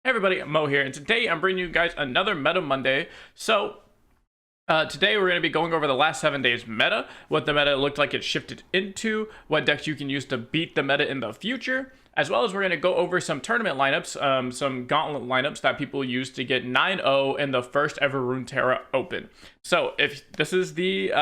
Hey everybody, Mo here, and today I'm bringing you guys another Meta Monday. Today we're going to be going over the last 7 days meta, what the meta looked like it shifted into, what decks you can use to beat the meta in the future, as well as we're going to go over some tournament lineups, some gauntlet lineups that people use to get 9-0 in the first ever Runeterra Open. So if this is the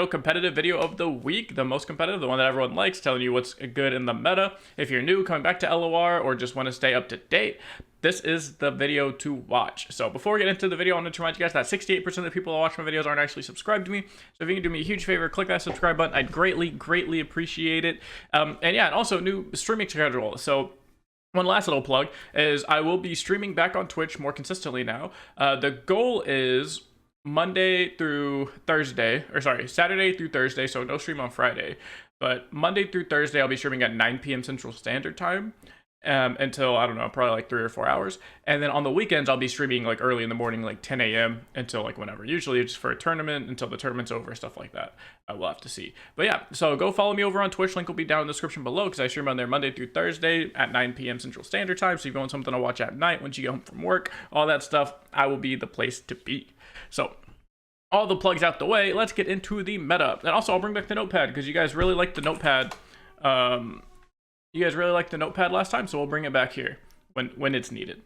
competitive video of the week, the most competitive, the one that everyone likes, telling you what's good in the meta. If you're new, coming back to LoR, or just want to stay up to date, this is the video to watch. So before we get into the video, I want to remind you guys that 68% of the people that watch my videos aren't actually subscribed to me. So if you can do me a huge favor, click that subscribe button. I'd greatly appreciate it. And also new streaming schedule. So one last little plug is I will be streaming back on Twitch more consistently now. The goal is Saturday through Thursday, so no stream on Friday. But Monday through Thursday, I'll be streaming at 9 p.m. Central Standard Time. Until, I don't know, probably like 3 or 4 hours. And then on the weekends, I'll be streaming like early in the morning, like 10 a.m. until like whenever. Usually it's for a tournament until the tournament's over, stuff like that. We'll have to see. But yeah, so go follow me over on Twitch. Link will be down in the description below because I stream on there Monday through Thursday at 9 p.m. Central Standard Time. So if you want something to watch at night once you get home from work, all that stuff, I will be the place to be. So all the plugs out the way, let's get into the meta. And also I'll bring back the notepad because you guys really liked the notepad. You guys really liked the notepad last time, so we'll bring it back here when it's needed.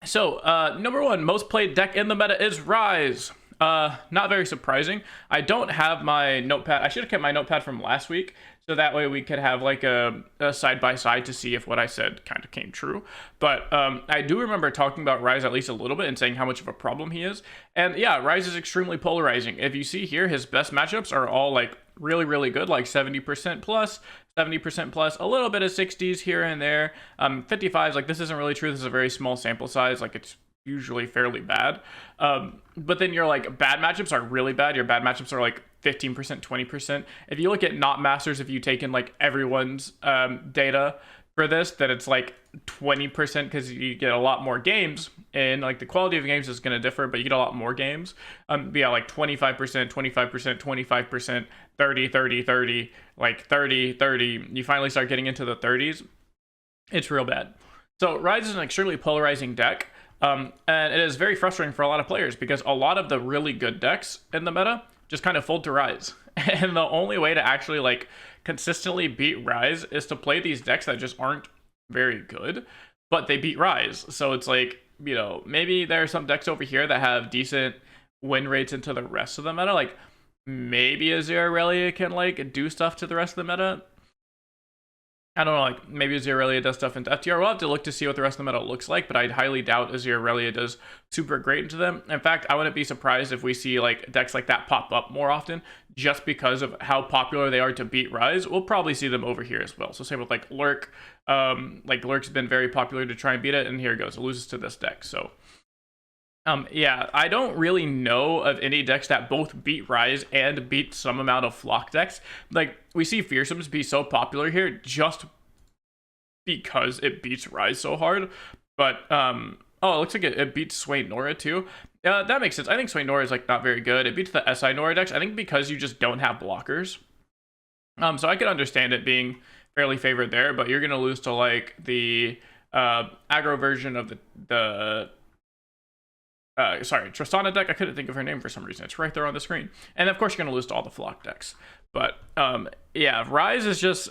So, number one, most played deck in the meta is Ryze. Not very surprising. I don't have my notepad. I should have kept my notepad from last week, so that way we could have like a side-by-side to see if what I said kind of came true. But I do remember talking about Ryze at least a little bit and saying how much of a problem he is. And yeah, Ryze is extremely polarizing. If you see here, his best matchups are all like really good, like 70% plus, 70% plus, a little bit of 60s here and there. 55s, like this isn't really true. This is a very small sample size. Like it's usually fairly bad. But then your like bad matchups are really bad. Your bad matchups are like 15%, 20%. If you look at not masters, if you take in like everyone's data for this, then it's like 20% because you get a lot more games, and like the quality of games is going to differ, but you get a lot more games. Yeah, like 25%, 25%, 25%, 30, 30, 30, like 30, 30. You finally start getting into the 30s. It's real bad. So Ryze is an extremely polarizing deck. And it is very frustrating for a lot of players because a lot of the really good decks in the meta just kind of fold to Ryze. And the only way to actually like consistently beat Ryze is to play these decks that just aren't very good, but they beat Ryze. So it's like, you know, maybe there are some decks over here that have decent win rates into the rest of the meta. Like maybe a Zero Aurelia can like do stuff to the rest of the meta. I don't know, like maybe Azir Aurelia does stuff into FTR. We'll have to look to see what the rest of the meta looks like, but I'd highly doubt Azir Aurelia does super great into them. In fact, I wouldn't be surprised if we see like decks like that pop up more often just because of how popular they are to beat Ryze. We'll probably see them over here as well. So same with like Lurk. Like Lurk's been very popular to try and beat it, and here it goes. It loses to this deck. So yeah, I don't really know of any decks that both beat Ryze and beat some amount of Flock decks. Like, we see Fearsomes be so popular here just because it beats Ryze so hard. But, oh, it looks like it beats Sway Nora too. That makes sense. I think Sway Nora is, like, not very good. It beats the SI Nora decks, I think because you just don't have blockers. So I can understand it being fairly favored there, but you're going to lose to, like, the aggro version of the Tristana deck. I couldn't think of her name for some reason. It's right there on the screen. And of course, you're going to lose to all the Flock decks. But yeah, Ryze is just,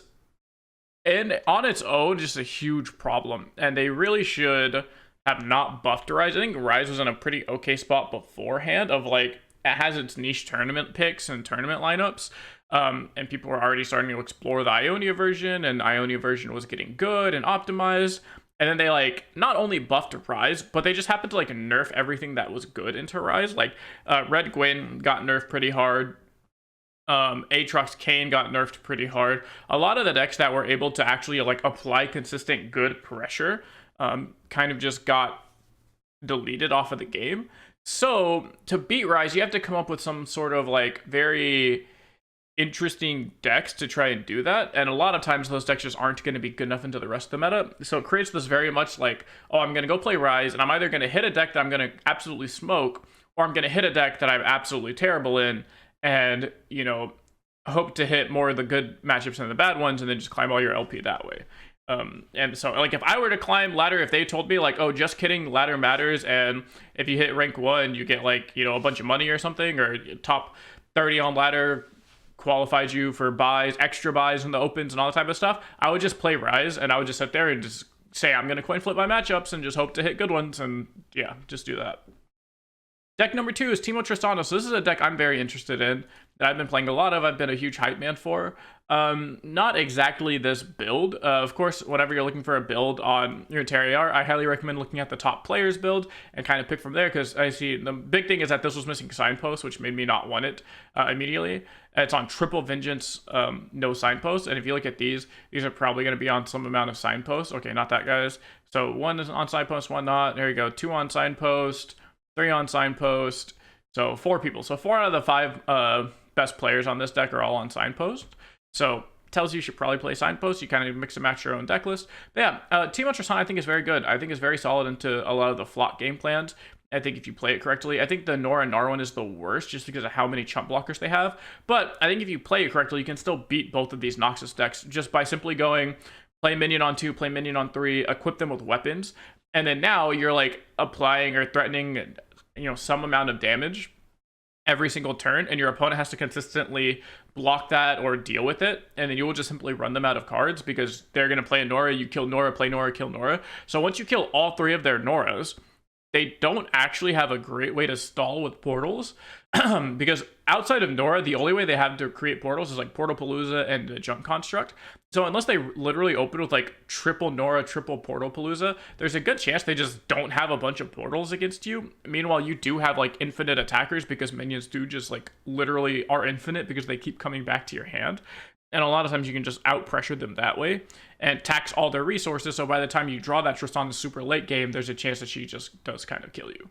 on its own, just a huge problem. And they really should have not buffed Ryze. I think Ryze was in a pretty okay spot beforehand of like, it has its niche tournament picks and tournament lineups. And people were already starting to explore the Ionia version, and Ionia version was getting good and optimized. And then they like not only buffed Ryze, but they just happened to like nerf everything that was good into Ryze. Like Red Gwyn got nerfed pretty hard. Aatrox Kayn got nerfed pretty hard. A lot of the decks that were able to actually like apply consistent good pressure kind of just got deleted off of the game. So to beat Ryze, you have to come up with some sort of like very interesting decks to try and do that, and a lot of times those decks just aren't going to be good enough into the rest of the meta. So it creates this very much like, oh, I'm going to go play Ryze, and I'm either going to hit a deck that I'm going to absolutely smoke, or I'm going to hit a deck that I'm absolutely terrible in, and, you know, hope to hit more of the good matchups than the bad ones, and then just climb all your LP that way. And so like if I were to climb ladder, if they told me like, oh, just kidding, ladder matters, and if you hit rank 1 you get like, you know, a bunch of money or something, or top 30 on ladder qualifies you for buys, extra buys in the opens and all that type of stuff, I would just play ryze and I would just sit there and just say I'm gonna coin flip my matchups and just hope to hit good ones, and yeah, just do that. Deck number 2 is Teemo Tristana. So this is a deck I'm very interested in, that I've been playing a lot of. I've been a huge hype man for. Not exactly this build. Of course, whenever you're looking for a build on Runeterra AR, I highly recommend looking at the top players build and kind of pick from there, because I see the big thing is that this was missing signposts, which made me not want it immediately. It's on triple vengeance, no signposts, and if you look at these are probably going to be on some amount of signposts. Okay, not that, guys. So 1 is on signpost, 1 not. There you go. 2 on signpost, 3 on signpost, so 4 people. So 4 out of the 5 best players on this deck are all on signpost. So tells you should probably play signpost. You kind of mix and match your own deck list. But yeah, Teemo Tristana I think is very good. I think is very solid into a lot of the flock game plans. I think if you play it correctly, I think the Nora Nar one is the worst just because of how many chump blockers they have. But I think if you play it correctly, you can still beat both of these Noxus decks just by simply going play minion on 2, play minion on 3, equip them with weapons. And then now you're like applying or threatening, you know, some amount of damage every single turn, and your opponent has to consistently block that or deal with it, and then you will just simply run them out of cards because they're going to play a Nora, you kill Nora, play Nora, kill Nora. So once you kill all 3 of their Noras, they don't actually have a great way to stall with portals because outside of Nora, the only way they have to create portals is like Portalpalooza and the Junk Construct. So unless they literally open with like triple Nora, triple Portalpalooza, there's a good chance they just don't have a bunch of portals against you. Meanwhile, you do have like infinite attackers because minions do just like literally are infinite because they keep coming back to your hand. And a lot of times you can just out pressure them that way and tax all their resources. So by the time you draw that Tristana super late game, there's a chance that she just does kind of kill you.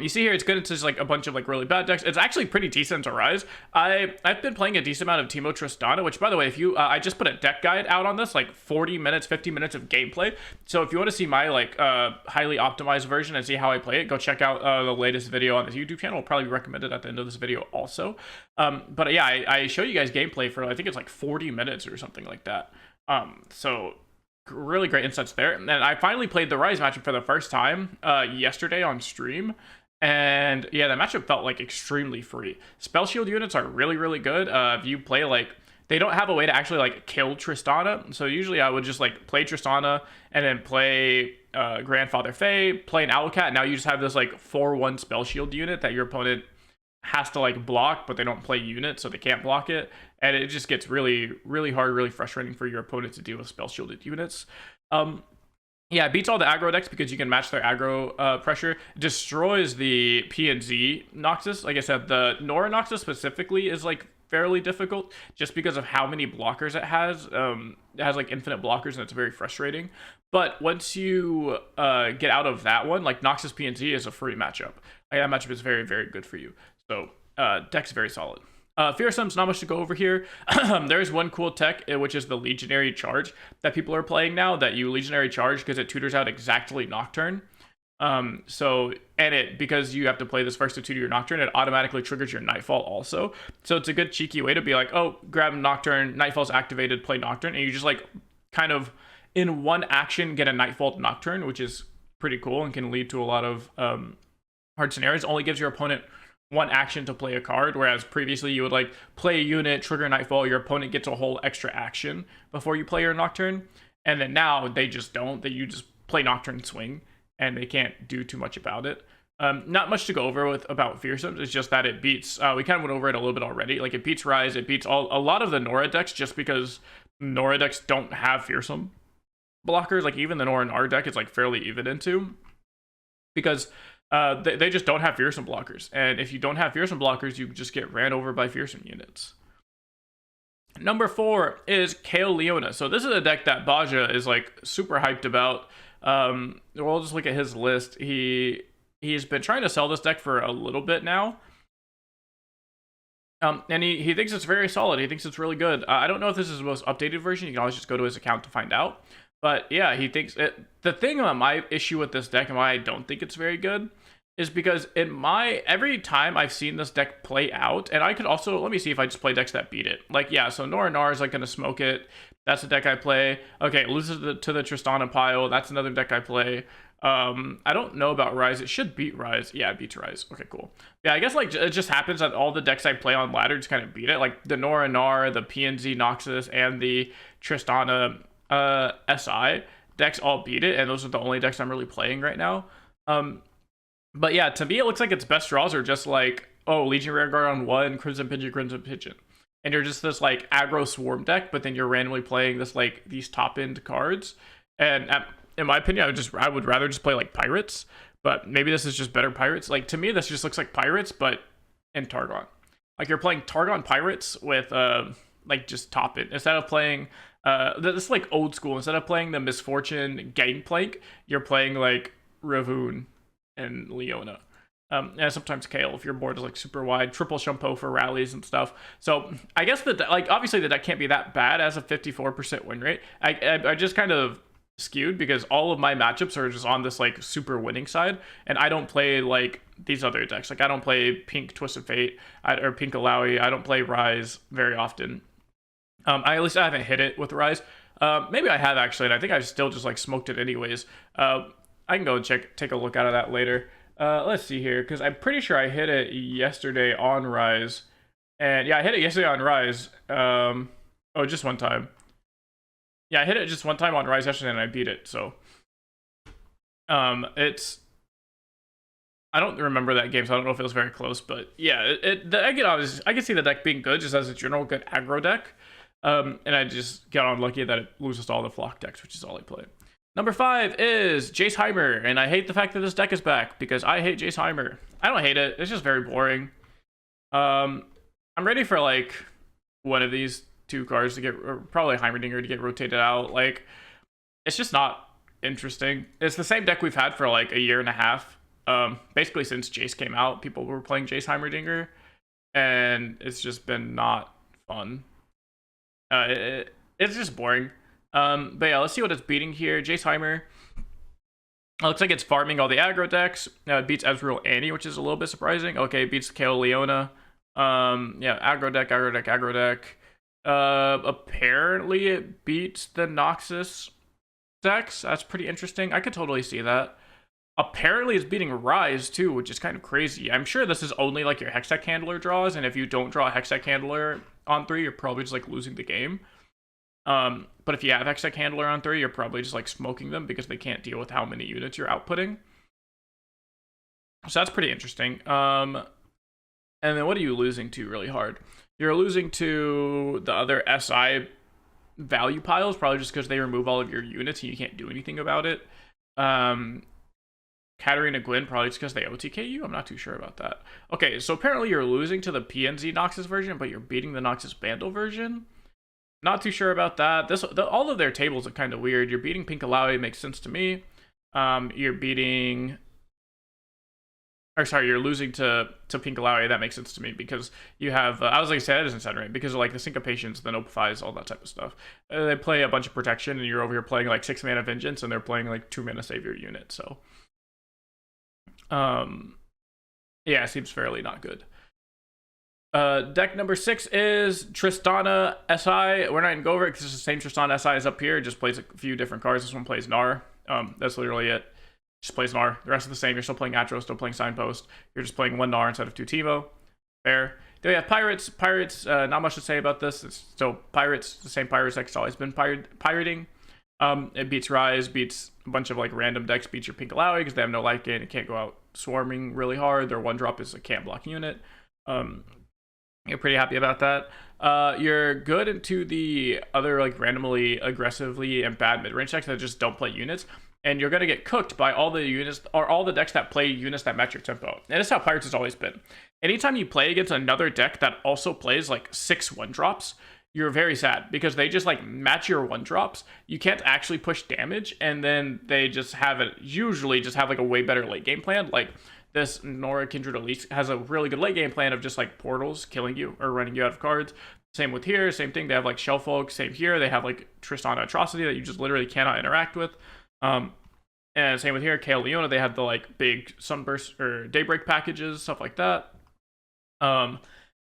You see here, it's good into just like a bunch of like really bad decks. It's actually pretty decent to ryze. I've been playing a decent amount of Teemo Tristana, which by the way, if you, I just put a deck guide out on this, like 40 minutes, 50 minutes of gameplay. So if you want to see my like highly optimized version and see how I play it, go check out the latest video on this YouTube channel. I'll probably recommend it at the end of this video also. But yeah, I show you guys gameplay for, I think it's like 40 minutes or something like that. So really great insights there. And I finally played the ryze matchup for the first time yesterday on stream, and yeah, that matchup felt like extremely free. Spell shield units are really, really good. If you play like, they don't have a way to actually like kill Tristana, so usually I would just like play Tristana and then play Grandfather Fae, play an Owlcat. Now you just have this like 4/1 spell shield unit that your opponent has to like block, but they don't play units, so they can't block it, and it just gets really, really hard, really frustrating for your opponent to deal with spell shielded units. Yeah, it beats all the aggro decks because you can match their aggro pressure. Destroys the P and Z Noxus. Like I said, the Nora Noxus specifically is like fairly difficult just because of how many blockers it has. It has like infinite blockers and it's very frustrating. But once you get out of that one, like Noxus P and Z is a free matchup. Like, that matchup is very, very good for you. So deck's very solid. Fearsome's not much to go over here. There's one cool tech, which is the Legionary Charge that people are playing now, that you Legionary Charge because it tutors out exactly Nocturne. Because you have to play this first to tutor your Nocturne, it automatically triggers your Nightfall also. So it's a good cheeky way to be like, oh, grab Nocturne, Nightfall's activated, play Nocturne, and you just like kind of in one action get a Nightfall Nocturne, which is pretty cool and can lead to a lot of hard scenarios. Only gives your opponent one action to play a card, whereas previously you would like play a unit, trigger Nightfall, your opponent gets a whole extra action before you play your Nocturne, and then now they just don't. That you just play Nocturne swing, and they can't do too much about it. Not much to go over with about Fearsome. It's just that it beats. We kind of went over it a little bit already. Like it beats ryze, it beats a lot of the Nora decks, just because Nora decks don't have Fearsome blockers. Like even the Nora and R deck is like fairly even into, because they just don't have Fearsome blockers. And if you don't have Fearsome blockers, you just get ran over by Fearsome units. Number 4 is Kale Leona. So this is a deck that Baja is like super hyped about. We'll just look at his list. He's been trying to sell this deck for a little bit now. And he thinks it's very solid. He thinks it's really good. I don't know if this is the most updated version. You can always just go to his account to find out. But yeah, he thinks it. The thing about my issue with this deck and why I don't think it's very good is because every time I've seen this deck play out, and I could also, let me see if I just play decks that beat it. Like, yeah, so Nora Nar is like going to smoke it. That's a deck I play. Okay, loses to the Tristana pile. That's another deck I play. I don't know about ryze. It should beat ryze. Yeah, it beats ryze. Okay, cool. Yeah, I guess like it just happens that all the decks I play on ladder just kind of beat it. Like the Nora Nar, the PNZ Noxus, and the Tristana SI decks all beat it, and those are the only decks I'm really playing right now. But yeah, to me it looks like its best draws are just like, oh, Legion Rearguard on 1, Crimson Pigeon. And you're just this like aggro swarm deck, but then you're randomly playing this like these top end cards. And in my opinion, I would rather just play like Pirates, but maybe this is just better Pirates. Like to me, this just looks like Pirates, but in Targon. Like you're playing Targon Pirates with like just top end instead of playing this is like old school. Instead of playing the Misfortune Gangplank, you're playing like Ravoon and Leona. And sometimes Kale if your board is like super wide, triple Shampoo for rallies and stuff. So I guess that like obviously the deck can't be that bad as a 54% win rate. I just kind of skewed because all of my matchups are just on this like super winning side, and I don't play like these other decks. Like I don't play Pink Twisted Fate or Pink Alawi. I don't play ryze very often. At least I haven't hit it with ryze. Maybe I have actually, and I think I still just like smoked it anyways. I can go and take a look out of that later. Let's see here, because I'm pretty sure I hit it yesterday on ryze. And yeah, I hit it yesterday on ryze. Oh, just one time. Yeah, I hit it just one time on ryze yesterday and I beat it, so. It's... I don't remember that game, so I don't know if it was very close, but yeah, I can see the deck being good just as a general good aggro deck. And I just got unlucky that it loses to all the flock decks, which is all I play. Number 5 is Jace Hyper, and I hate the fact that this deck is back because I hate Jace Hyper. I don't hate it, it's just very boring. I'm ready for like one of these two cards to get, or probably Heimerdinger to get rotated out. Like, it's just not interesting. It's the same deck we've had for like a year and a half. Basically since Jace came out, people were playing Jace Heimerdinger, and it's just been not fun. It's just boring. But yeah, let's see what it's beating here. Jace Hyper. Looks like it's farming all the aggro decks. It beats Ezreal Annie, which is a little bit surprising. Okay, it beats Kayle Leona. Yeah, aggro deck. Apparently it beats the Noxus decks. That's pretty interesting. I could totally see that. Apparently it's beating ryze too, which is kind of crazy. I'm sure this is only like your Hextech Handler draws, and if you don't draw a Hextech Handler on 3, you're probably just like losing the game. But if you have Hextech Handler on 3, you're probably just like smoking them because they can't deal with how many units you're outputting. So that's pretty interesting. And then what are you losing to really hard? You're losing to the other SI value piles, probably just because they remove all of your units and you can't do anything about it. Katarina Gwyn, probably just because they OTK you. I'm not too sure about that. Okay, so apparently you're losing to the PNZ Noxus version, but you're beating the Noxus Bandle version. Not too sure about that. All of their tables are kind of weird. You're beating Pink Alawi, makes sense to me. You're beating... Or sorry, you're losing to Pink Alawi. That makes sense to me because you have... I was like, say that doesn't sound right because of like the Syncopations, the Nopifies, all that type of stuff. They play a bunch of protection and you're over here playing like 6 mana Vengeance and they're playing like 2 mana Savior unit, so... yeah, it seems fairly not good. Deck number 6 is Tristana SI. We're not gonna go over it because it's the same Tristana SI is up here. It just plays a few different cards. This one plays Gnar. That's literally it. Just plays Gnar. The rest of the same. You're still playing Atro, still playing Signpost. You're just playing 1 Gnar instead of 2 Teemo. Fair. Then we have Pirates. Pirates, not much to say about this. It's still Pirates. The same Pirates deck it's always been pirating. It beats ryze, beats a bunch of like random decks, beats your Pink Alawi because they have no life gain. It can't go out swarming really hard. Their 1-drop is a can't block unit. You're pretty happy about that. You're good into the other like randomly, aggressively, and bad mid-range decks that just don't play units. And you're going to get cooked by all the units, or all the decks that play units that match your tempo. And that's how Pirates has always been. Anytime you play against another deck that also plays like 6 1-drops, you're very sad because they just like match your 1-drops. You can't actually push damage, and then they just have it, usually just have like a way better late game plan. Like this Nora Kindred Elise has a really good late game plan of just like portals killing you or running you out of cards. Same with here, same thing. They have like Shellfolk. Same here. They have like Tristana Atrocity that you just literally cannot interact with. And same with here, Kayle Leona. They have the like big Sunburst or Daybreak packages, stuff like that.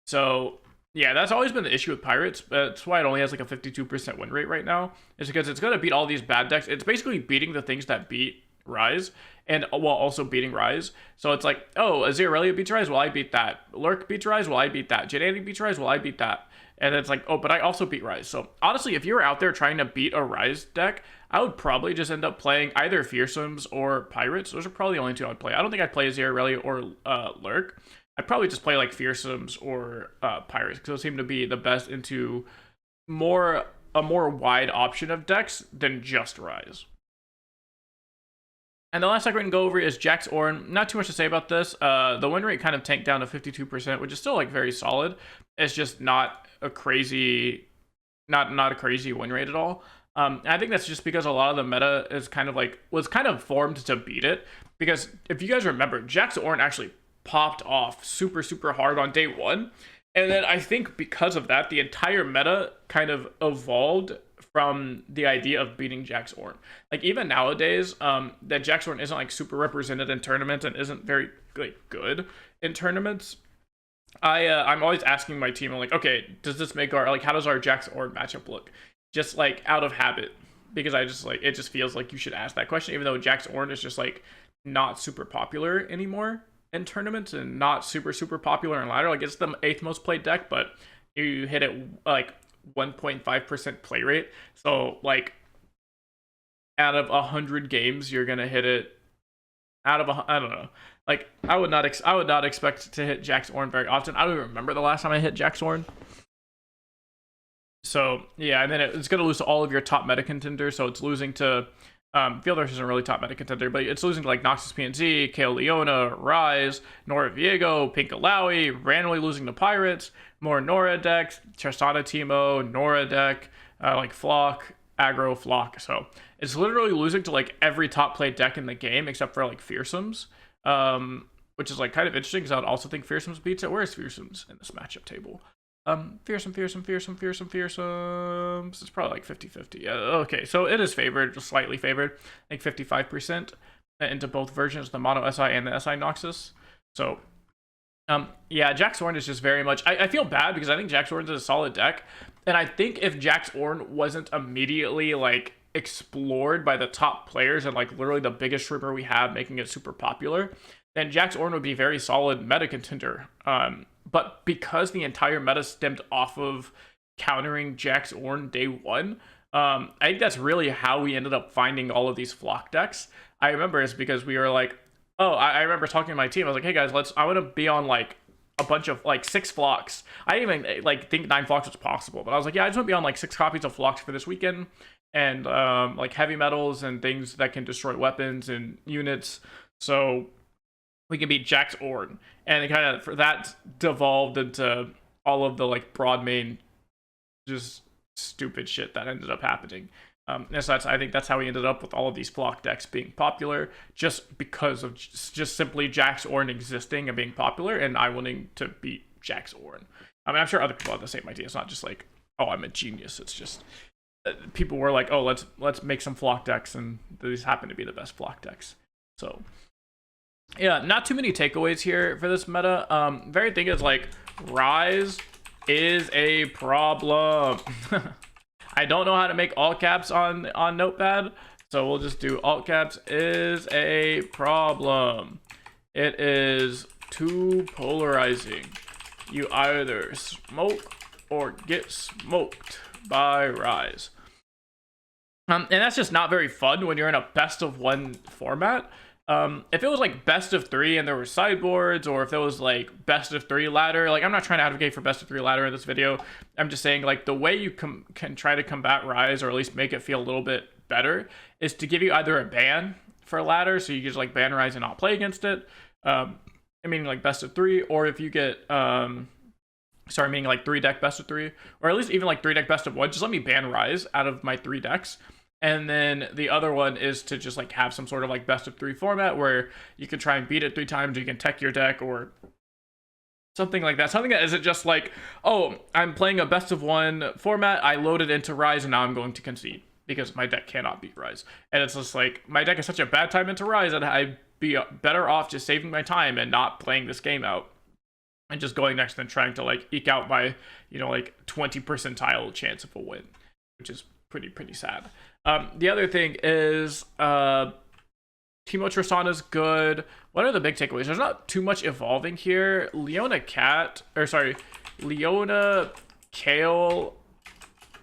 So Yeah, that's always been the issue with Pirates. That's why it only has like a 52% win rate right now. Is because it's gonna beat all these bad decks. It's basically beating the things that beat Ryze, and while also beating Ryze. So it's like, oh, Aziralia beats Ryze, well I beat that. Lurk beats Ryze, well I beat that. Janani beats Ryze, well I beat that. And it's like, oh, but I also beat Ryze. So honestly, if you were out there trying to beat a Ryze deck, I would probably just end up playing either Fearsomes or Pirates. Those are probably the only two I'd play. I don't think I'd play Aziralia or Lurk. I'd probably just play like Fearsomes or Pirates, because those seem to be the best into a more wide option of decks than just Ryze. And the last deck we're going to go over is Jax Oren. Not too much to say about this. The win rate kind of tanked down to 52%, which is still like very solid. It's just not a crazy, not a crazy win rate at all. I think that's just because a lot of the meta is kind of like, was kind of formed to beat it. Because if you guys remember, Jax Oren actually popped off super, super hard on day one. And then I think because of that, the entire meta kind of evolved from the idea of beating Jax Oren. Like even nowadays, that Jax Oren isn't like super represented in tournaments and isn't very like good in tournaments. I'm always asking my team, I'm like, okay, does this make our, like, how does our Jax Oren matchup look? Just like out of habit, because I just like, it just feels like you should ask that question, even though Jax Oren is just like not super popular anymore in tournaments and not super, super popular in ladder. Like it's the 8th most played deck, but you hit it like 1.5% play rate. So like out of 100 games, you're gonna hit it out of I don't know. Like I would not expect to hit Jax Oren very often. I don't even remember the last time I hit Jax Oren. So yeah, and then it's gonna lose to all of your top meta contenders. So it's losing to Fieldrush isn't really top meta contender, but it's losing to like Noxus PNZ, Kayle Leona, Ryze, Nora Viego, Pink Alawi, randomly losing to Pirates, more Nora decks, Tristana Teemo, Nora deck, like Flock, Aggro, Flock. So it's literally losing to like every top played deck in the game except for like Fearsomes, which is like kind of interesting because I would also think Fearsomes beats it. Where's Fearsomes in this matchup table? Fearsome. It's probably like 50-50. Yeah, okay, so it is favored, just slightly favored, like 55% into both versions, the Mono SI and the SI Noxus. So, yeah, Jax Oren is just very much, I feel bad because I think Jax Oren is a solid deck, and I think if Jax Oren wasn't immediately like explored by the top players and like literally the biggest streamer we have making it super popular, then Jax Oren would be a very solid meta contender. But because the entire meta stemmed off of countering Jax Oren day one, I think that's really how we ended up finding all of these Flock decks. I remember it's because we were like, oh, I remember talking to my team. I was like, hey guys, I want to be on like a bunch of like 6 Flocks. I didn't even like think 9 Flocks was possible, but I was like, yeah, I just want to be on like 6 copies of Flocks for this weekend, and like heavy metals and things that can destroy weapons and units. So we can beat Jax Oren, and it kind of, for that devolved into all of the like broad main just stupid shit that ended up happening. And so I think that's how we ended up with all of these Flock decks being popular, just because of just simply Jax Oren existing and being popular, and I wanting to beat Jax Oren. I mean, I'm sure other people have the same idea. It's not just like, oh, I'm a genius. It's just people were like, oh, let's make some Flock decks, and these happen to be the best Flock decks. So yeah, not too many takeaways here for this meta. Very thing is like, Ryze is a problem. I don't know how to make all caps on Notepad, so we'll just do alt caps is a problem. It is too polarizing. You either smoke or get smoked by Ryze. And that's just not very fun when you're in a best of 1 format. If it was like best of 3 and there were sideboards, or if it was like best of 3 ladder, like I'm not trying to advocate for best of 3 ladder in this video. I'm just saying like the way you can try to combat Ryze, or at least make it feel a little bit better, is to give you either a ban for ladder, so you just like ban Ryze and not play against it. I mean like best of 3, or if you get sorry, meaning like 3 deck best of 3, or at least even like 3 deck best of 1, just let me ban Ryze out of my 3 decks. And then the other one is to just like have some sort of like best of 3 format where you can try and beat it 3 times, you can tech your deck, or something like that. Something that isn't just like, oh, I'm playing a best of 1 format, I loaded into Ryze, and now I'm going to concede because my deck cannot beat Ryze. And it's just like, my deck is such a bad time into Ryze that I'd be better off just saving my time and not playing this game out. and just going next and trying to like eke out my, you know, like 20 percentile chance of a win, which is pretty sad. The other thing is Teemo Tristana is good. What are the big takeaways? There's not too much evolving here. Leona Kayle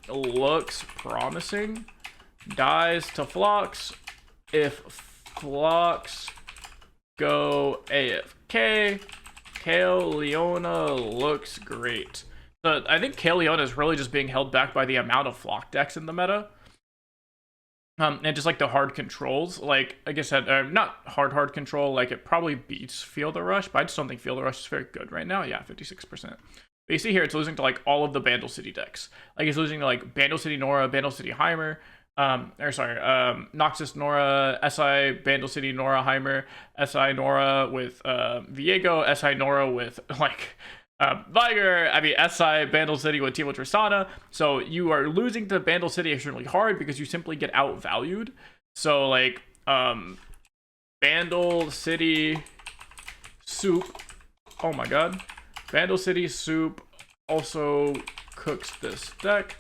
looks promising. Dies to Phlox. If Phlox go AFK, Kayle Leona looks great. So I think Kayle Leona is really just being held back by the amount of Flock decks in the meta. And just like the hard controls, like I said, not hard control, like it probably beats Field of Rush, but I just don't think Field of Rush is very good right now. Yeah, 56%. But you see here, it's losing to like all of the Bandle City decks. Like it's losing to like Bandle City Nora, Bandle City Heimer, Noxus Nora, SI Bandle City Nora Heimer, SI Nora with Viego, SI Nora with like Viger, I mean SI Bandle City with Teemo Tristana. So you are losing to Bandle City extremely hard because you simply get outvalued. So like Bandle City Soup, oh my god, Bandle City Soup also cooks this deck.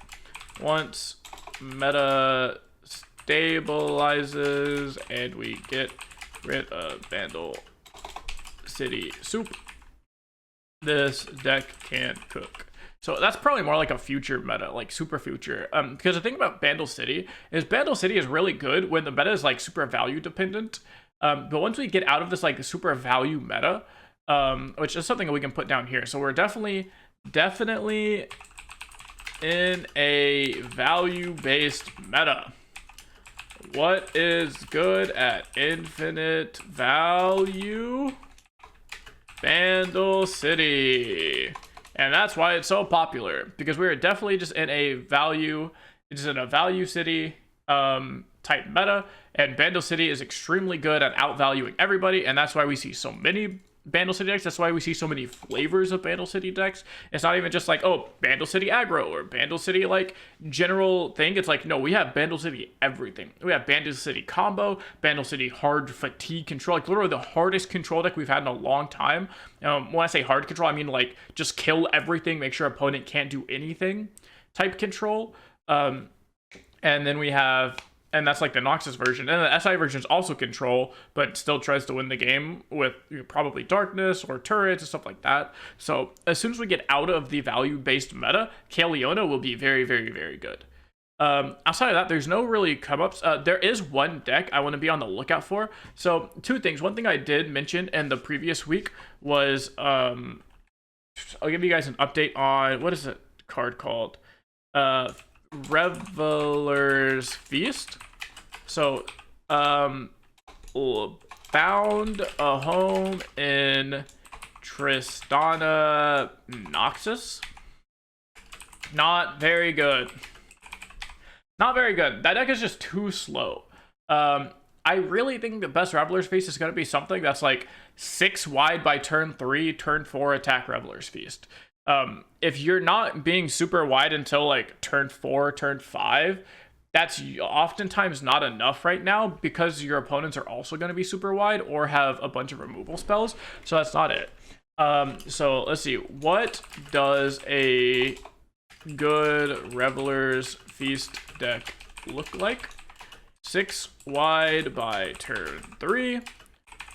Once meta stabilizes and we get rid of Bandle City Soup, this deck can cook. So that's probably more like a future meta, like super future. Because the thing about Bandle City is really good when the meta is like super value dependent. But once we get out of this like super value meta, which is something that we can put down here. So we're definitely in a value-based meta. What is good at infinite value? Bandle City. And that's why it's so popular, because we're definitely just in a value city type meta, and Bandle City is extremely good at outvaluing everybody, and that's why we see so many Bandle City decks. That's why we see so many flavors of Bandle City decks. It's not even just like, oh, Bandle City aggro or Bandle City like general thing. It's like, no, we have Bandle City everything. We have Bandle City combo, Bandle City hard fatigue control, like literally the hardest control deck we've had in a long time. When I say hard control, I mean like just kill everything, make sure opponent can't do anything type control. And then we have, and that's like the Noxus version. And the SI version is also control, but still tries to win the game with probably darkness or turrets and stuff like that. So as soon as we get out of the value-based meta, Kayle Leona will be very good. Outside of that, there's no really come-ups. There is one deck I want to be on the lookout for. So two things. One thing I did mention in the previous week was, I'll give you guys an update on, what is it card called? Reveler's Feast. So found a home in Tristana Noxus. Not very good. That deck is just too slow. I really think the best Reveler's Feast is going to be something that's like 6 wide by turn 3, turn 4 attack Reveler's Feast. If you're not being super wide until like turn 4, turn 5, that's oftentimes not enough right now because your opponents are also going to be super wide or have a bunch of removal spells. So that's not it. So let's see. What does a good Reveler's Feast deck look like? 6 wide by turn 3.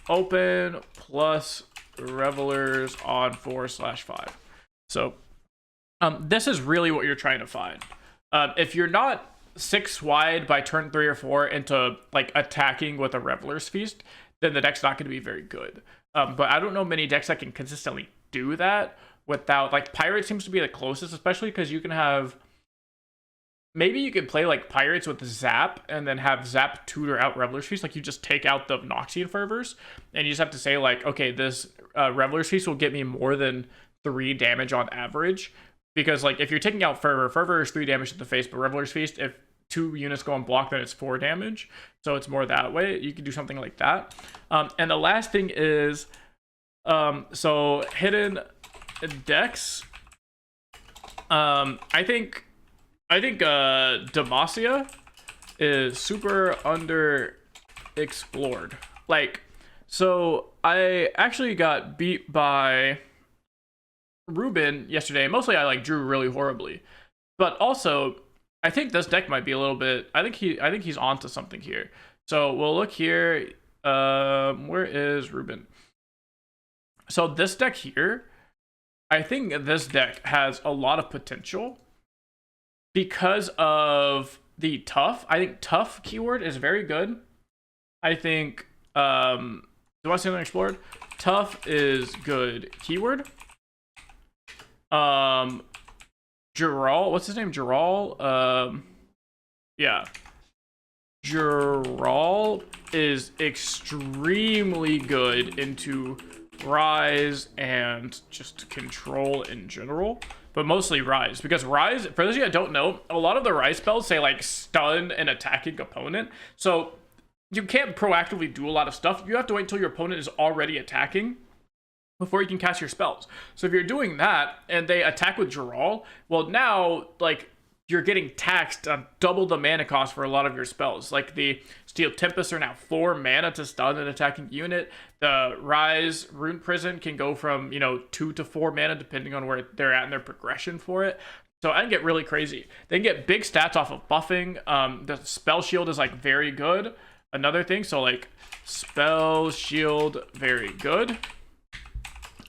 Open plus Revelers on 4/5. So this is really what you're trying to find. If you're not 6 wide by turn 3 or 4 into like attacking with a Reveler's Feast, then the deck's not going to be very good. But I don't know many decks that can consistently do that without, like, Pirate seems to be the closest, especially because you can have, maybe you could play like Pirates with Zap and then have Zap tutor out Reveler's Feast. Like you just take out the Noxian Fervors and you just have to say like, okay, this Reveler's Feast will get me more than 3 damage on average. Because like if you're taking out Fervor is 3 damage to the face, but Reveler's Feast, if 2 units go on block, then it's 4 damage. So it's more that way. You can do something like that. And the last thing is, so hidden decks. I think Demacia is super underexplored. Like, so I actually got beat by Ruben yesterday. Mostly I like drew really horribly, but also I think this deck might be a little bit. I think he's onto something here. So we'll look here. Where is Ruben? So this deck here, I think this deck has a lot of potential because of the tough. I think tough keyword is very good. I think do I see something explored? Tough is good keyword. Jaral, what's his name? Jaral. Yeah. Jaral is extremely good into ryze and just control in general, but mostly ryze, because ryze, for those of you that don't know, a lot of the ryze spells say like stun an attacking opponent, so you can't proactively do a lot of stuff. You have to wait until your opponent is already attacking before you can cast your spells. So if you're doing that and they attack with Jaral, well, now like you're getting taxed on double the mana cost for a lot of your spells. Like the Steel Tempest are now 4 mana to stun an attacking unit. The Ryze Rune Prison can go from, 2 to 4 mana depending on where they're at in their progression for it. So I can get really crazy. They can get big stats off of buffing. The Spell Shield is like very good. Another thing, so like Spell Shield, very good.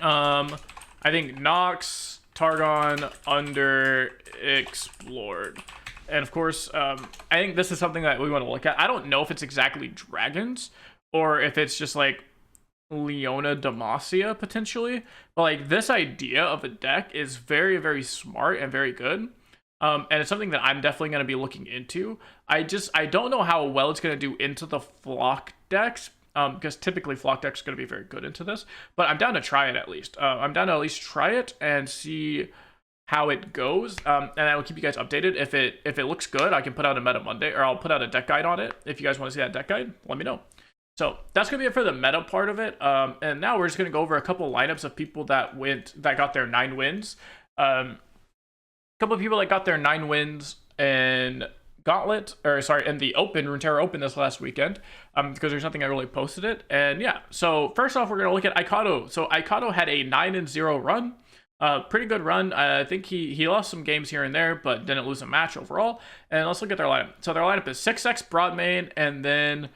I think Nox, Targon, underexplored. And of course, I think this is something that we want to look at. I don't know if it's exactly dragons or if it's just like Leona Demacia potentially. But like this idea of a deck is very, very smart and very good. And it's something that I'm definitely going to be looking into. I don't know how well it's going to do into the flock decks. Because typically flock decks are going to be very good into this, but I'm down to try it at least. I'm down to at least try it and see how it goes, and I will keep you guys updated. If it looks good, I can put out a meta Monday, or I'll put out a deck guide on it. If you guys want to see that deck guide, let me know. So that's gonna be it for the meta part of it. And now we're just gonna go over a couple lineups of people that got their 9 wins. A couple of people that got their 9 wins and Gauntlet, or sorry, in the Open, Runeterra Open this last weekend, because there's nothing I really posted it. And yeah, so first off, we're going to look at Icato. So Icato had a 9-0 run, pretty good run. I think he lost some games here and there, but didn't lose a match overall. And let's look at their lineup. So their lineup is 6x Broadmain, and then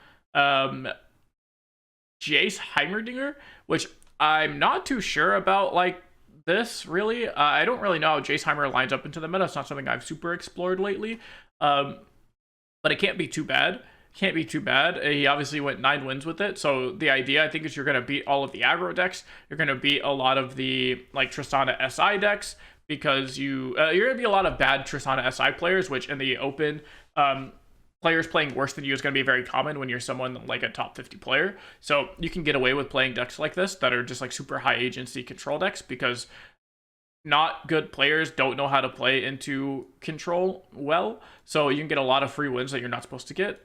Jace Hyper, which I'm not too sure about, like, this really. I don't really know how Jace Hyper lines up into the meta. It's not something I've super explored lately. But it can't be too bad. He obviously went 9 wins with it. So the idea, I think, is you're going to beat all of the aggro decks. You're going to beat a lot of the like Tristana SI decks, because you're going to be a lot of bad Tristana SI players, which in the Open, players playing worse than you is going to be very common when you're someone like a top 50 player. So you can get away with playing decks like this that are just like super high agency control decks, because not good players don't know how to play into control well, so you can get a lot of free wins that you're not supposed to get.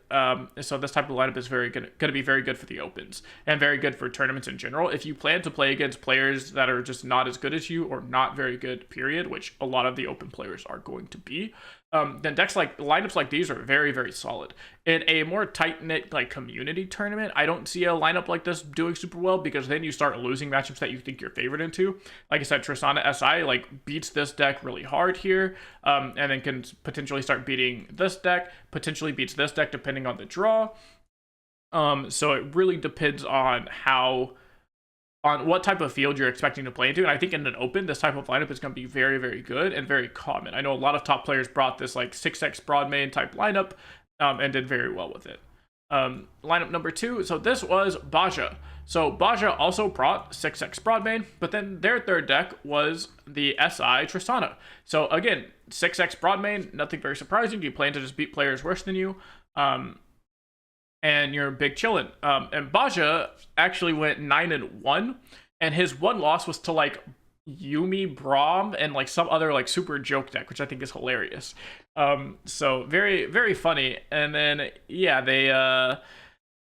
So this type of lineup is going to be very good for the Opens and very good for tournaments in general. If you plan to play against players that are just not as good as you, or not very good, period, which a lot of the Open players are going to be, then lineups like these are very, very solid. In a more tight-knit like community tournament, I don't see a lineup like this doing super well, because then you start losing matchups that you think you're favored into. Like I said, Tristana SI like beats this deck really hard here, and then can potentially start beating this deck, potentially beats this deck depending on the draw. So it really depends on what type of field you're expecting to play into. And I think in an Open, this type of lineup is going to be very, very good and very common. I know a lot of top players brought this like 6x Broadmain type lineup, and did very well with it. Lineup number 2, so this was Baja. So Baja also brought 6x Broadmain, but then their third deck was the SI Tristana. So again, 6x Broadmain, nothing very surprising. You plan to just beat players worse than you. And you're big chillin'. And Baja actually went 9-1, and his one loss was to like Yumi, Braum, and like some other like super joke deck, which I think is hilarious. So very, very funny. And then yeah, they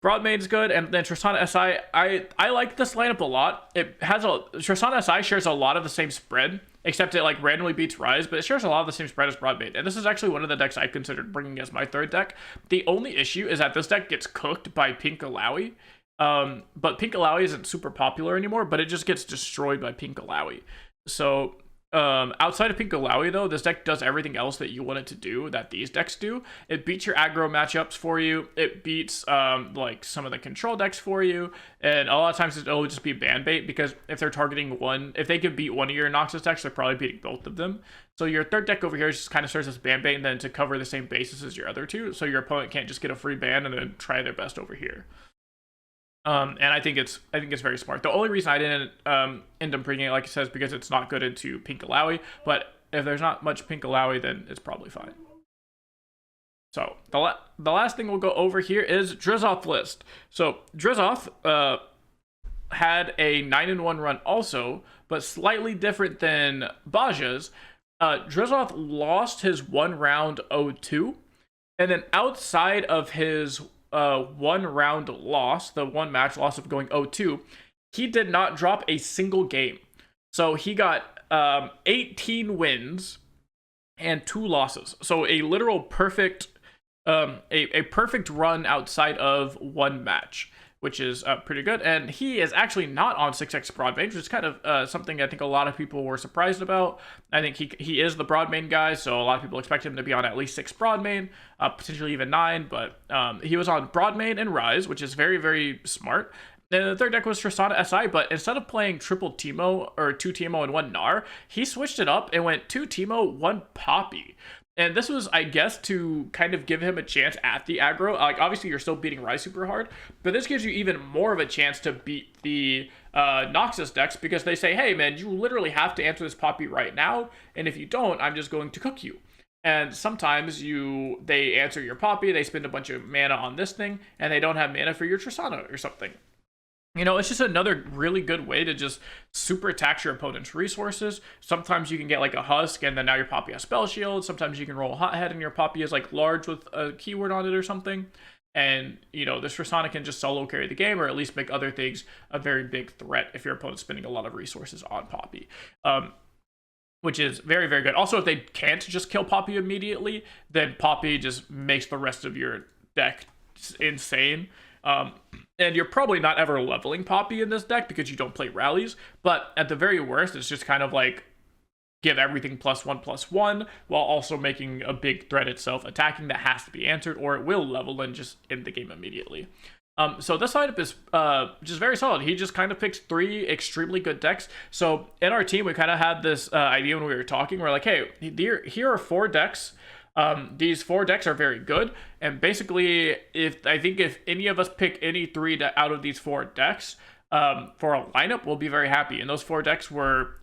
Broadmain's good, and then Tristana SI, I like this lineup a lot. Tristana SI shares a lot of the same spread, except it like randomly beats Ryze, but it shares a lot of the same spread as Broadmain. And this is actually one of the decks I considered bringing as my third deck. The only issue is that this deck gets cooked by Pink Alawi. But Pink Alawi isn't super popular anymore, but it just gets destroyed by Pink Alawi. So outside of Pinkalawi though, this deck does everything else that you want it to do that these decks do. It beats your aggro matchups for you. It beats like some of the control decks for you, and a lot of times it'll just be ban bait, because if they're targeting one, if they can beat one of your Noxus decks, they're probably beating both of them. So your third deck over here just kind of serves as ban bait, and then to cover the same basis as your other two, so your opponent can't just get a free ban and then try their best over here. And I think it's very smart. The only reason I didn't end up bringing it, like it says, because it's not good into Pinkalawi. But if there's not much Pinkalawi, then it's probably fine. So the last thing we'll go over here is Drizoth list. So Drizoth had a 9-1 run also, but slightly different than Baja's. Drizoth lost his 1 round 0-2, and then outside of his 1 round loss, the 1 match loss of going 0-2, he did not drop a single game. So he got 18 wins and 2 losses. So a literal perfect, a perfect run outside of 1 match, which is pretty good. And he is actually not on 6x broad main, which is kind of something I think a lot of people were surprised about. I think he is the broad main guy, so a lot of people expect him to be on at least 6 broad main, potentially even 9, but he was on broad main and ryze, which is very, very smart. And the third deck was Tristana SI, but instead of playing triple Teemo, or 2 Teemo and 1 Gnar, he switched it up and went 2 Teemo, 1 Poppy. And this was, I guess, to kind of give him a chance at the aggro. Like, obviously, you're still beating ryze super hard, but this gives you even more of a chance to beat the Noxus decks, because they say, hey, man, you literally have to answer this Poppy right now, and if you don't, I'm just going to cook you. And sometimes they answer your Poppy, they spend a bunch of mana on this thing, and they don't have mana for your Tristana or something. You know, it's just another really good way to just super tax your opponent's resources. Sometimes you can get like a Husk, and then now your Poppy has Spell Shield. Sometimes you can roll a Hothead, and your Poppy is like large with a keyword on it or something. And, you know, this Tristana can just solo carry the game, or at least make other things a very big threat if your opponent's spending a lot of resources on Poppy. Which is very, very good. Also, if they can't just kill Poppy immediately, then Poppy just makes the rest of your deck insane. And you're probably not ever leveling Poppy in this deck because you don't play rallies, but at the very worst, it's just kind of like give everything +1/+1 while also making a big threat itself attacking that has to be answered, or it will level and just end the game immediately. So this lineup is just very solid. He just kind of picks 3 extremely good decks. So in our team, we kind of had this idea when we were talking. We're like, hey, here are 4 decks. These 4 decks are very good, and basically, if any of us pick any 3 out of these 4 decks for a lineup, we'll be very happy. And those 4 decks were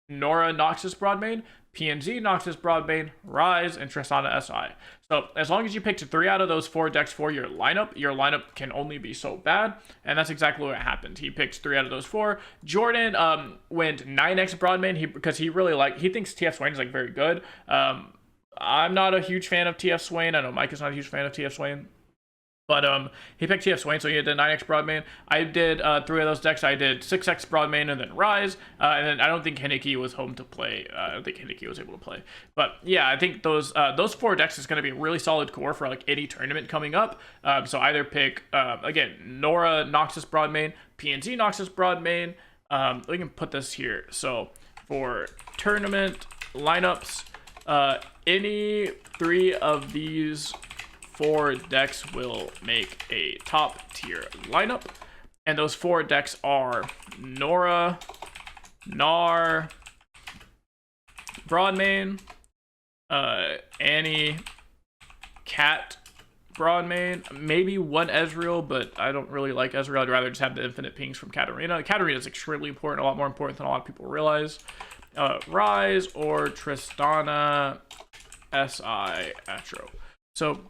Nora Noxus Broadmain, PNZ Noxus Broadmain, ryze, and Tristana SI. So as long as you picked 3 out of those 4 decks for your lineup can only be so bad, and that's exactly what happened. He picked 3 out of those 4. Jordan went 9x Broadmain because he thinks TF Swain is like very good. I'm not a huge fan of TF Swain. I know Mike is not a huge fan of TF Swain. But he picked TF Swain, so he did 9x Broadmain. I did 3 of those decks. I did 6x Broadmain and then ryze. And then I don't think Henneke was home to play. I don't think Henneke was able to play. But yeah, I think those 4 decks is going to be a really solid core for like any tournament coming up. So either pick, again, Nora Noxus Broadmain, PNZ Noxus Broadmain. We can put this here. So for tournament lineups, any 3 of these 4 decks will make a top tier lineup, and those 4 decks are Nora, Gnar, Broadmain, Annie, Cat, Broadmain, maybe 1 Ezreal, but I don't really like Ezreal. I'd rather just have the infinite pings from Katarina. Katarina is extremely important, a lot more important than a lot of people realize. Ryze or Tristana SI Atro. So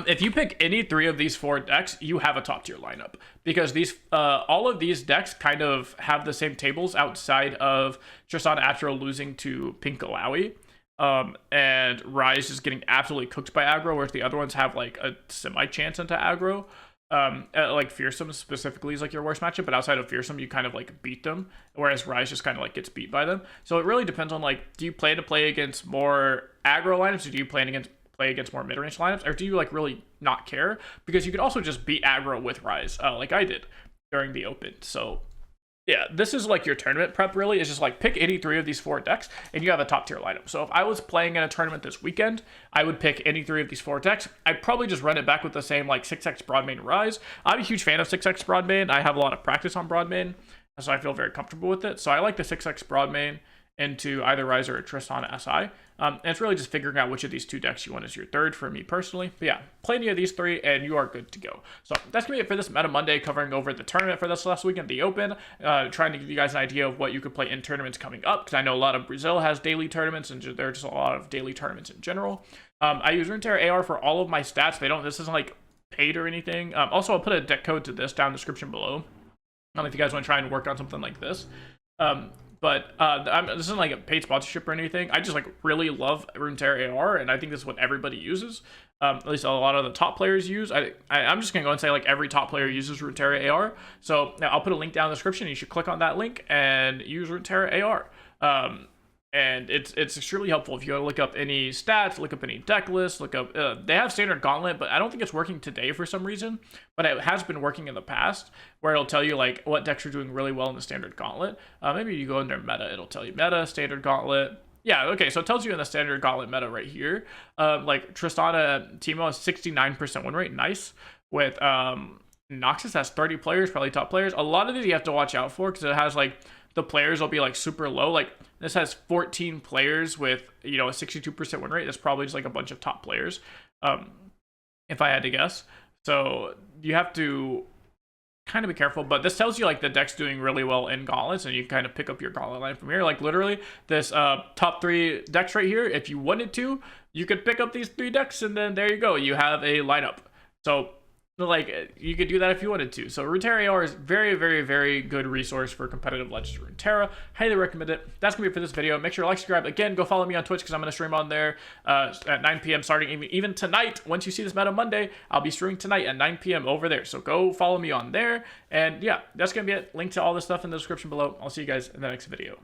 if you pick any 3 of these 4 decks, you have a top tier lineup, because these all of these decks kind of have the same tables outside of Tristana Atro losing to Pinkalawi, and ryze is getting absolutely cooked by aggro, whereas the other ones have like a semi chance into aggro. Like Fearsome specifically is like your worst matchup, but outside of Fearsome, you kind of like beat them, whereas ryze just kind of like gets beat by them. So it really depends on like, do you plan to play against more aggro lineups, or do you play against more mid-range lineups, or do you like really not care? Because you could also just beat aggro with ryze, like I did during the open. So Yeah, this is like your tournament prep, really. It's just like pick any three of these four decks and you have a top tier lineup. So if I was playing in a tournament this weekend, I would pick any three of these four decks. I'd probably just run it back with the same like 6x Broadmain Ryze. I'm a huge fan of 6x Broadmain. I have a lot of practice on Broadmain, so I feel very comfortable with it. So I like the 6x Broadmain into either Ryze or Tristana SI. And it's really just figuring out which of these two decks you want as your third for me personally. But yeah, play any of these three and you are good to go. So that's going to be it for this Meta Monday, covering over the tournament for this last weekend, the Open, trying to give you guys an idea of what you could play in tournaments coming up, because I know a lot of Brazil has daily tournaments and there are just a lot of daily tournaments in general. I use Runeterra AR for all of my stats. This isn't like paid or anything. Also, I'll put a deck code to this down in the description below. If you guys want to try and work on something like this. But this isn't like a paid sponsorship or anything. I just like really love Runeterra AR, and I think this is what everybody uses. At least a lot of the top players use. I'm just gonna go and say like every top player uses Runeterra AR. So now I'll put a link down in the description. You should click on that link and use Runeterra AR. And it's extremely helpful if you want to look up any stats, look up any deck lists, look up. They have standard gauntlet, but I don't think it's working today for some reason. But it has been working in the past, where it'll tell you like what decks are doing really well in the standard gauntlet. Maybe you go under meta, it'll tell you meta, standard gauntlet. Yeah, okay, so it tells you in the standard gauntlet meta right here. Like Tristana Teemo has 69% win rate, nice. With Noxus has 30 players, probably top players. A lot of these you have to watch out for because it has like the players will be like super low. Like this has 14 players with, you know, a 62% win rate. That's probably just like a bunch of top players, if I had to guess. So you have to kind of be careful, but this tells you like the deck's doing really well in gauntlets, and you kind of pick up your gauntlet line from here. Like literally this top three decks right here, if you wanted to, you could pick up these three decks and then there you go, you have a lineup. So like you could do that if you wanted to. So Runeterra AR is very, very, very good resource for competitive Legends of Runeterra. Highly recommend it. That's gonna be it for this video. Make sure to like, subscribe. Again, go follow me on Twitch because I'm gonna stream on there at 9 p.m. starting even tonight. Once you see this Meta Monday, I'll be streaming tonight at 9 p.m. over there. So go follow me on there. And yeah, that's gonna be it. Link to all this stuff in the description below. I'll see you guys in the next video.